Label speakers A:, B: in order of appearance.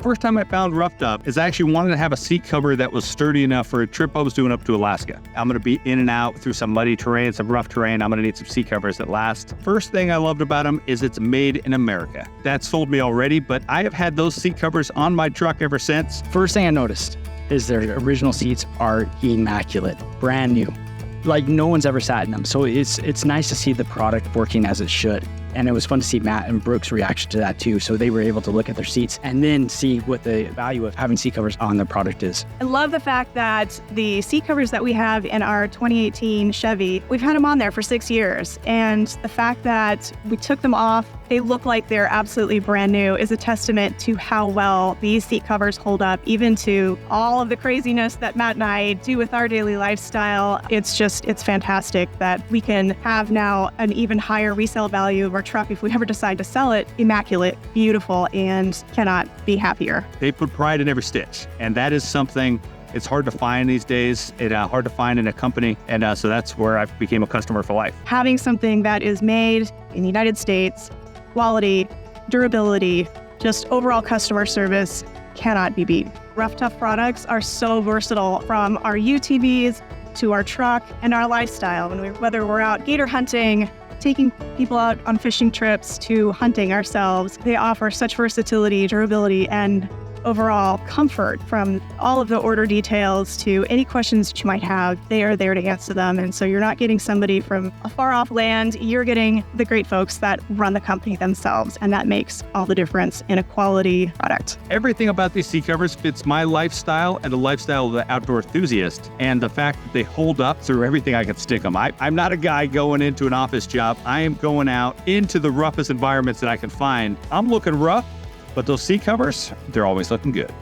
A: First time I found Ruff Tuff is I actually wanted to have a seat cover that was sturdy enough for a trip I was doing up to Alaska. I'm going to be in and out through some muddy terrain, some rough terrain. I'm going to need some seat covers that last. First thing I loved about them is it's made in America. That sold me already, but I have had those seat covers on my truck ever since.
B: First thing I noticed is their original seats are immaculate, brand new. Like no one's ever sat in them. So it's nice to see the product working as it should. And it was fun to see Matt and Brooke's reaction to that too. So they were able to look at their seats and then see what the value of having seat covers on their product is.
C: I love the fact that the seat covers that we have in our 2018 Chevy, we've had them on there for 6 years. And the fact that we took them off, they look like they're absolutely brand new is a testament to how well these seat covers hold up, even to all of the craziness that Matt and I do with our daily lifestyle. It's fantastic that we can have now an even higher resale value of our truck if we ever decide to sell it. Immaculate, beautiful, and cannot be happier.
A: They put pride in every stitch, and that is something it's hard to find these days. It's hard to find in a company, and so that's where I became a customer for life.
C: Having something that is made in the United States, quality, durability, just overall customer service cannot be beat. Ruff Tuff products are so versatile, from our UTVs to our truck and our lifestyle. Whether we're out gator hunting, taking people out on fishing trips, to hunting ourselves, they offer such versatility, durability, and overall comfort. From all of the order details to any questions that you might have, they are there to answer them. And so you're not getting somebody from a far off land, you're getting the great folks that run the company themselves. And that makes all the difference in a quality product.
A: Everything about these seat covers fits my lifestyle and the lifestyle of the outdoor enthusiast. And the fact that they hold up through everything I can stick them. I'm not a guy going into an office job. I am going out into the roughest environments that I can find. I'm looking rough, but those seat covers, they're always looking good.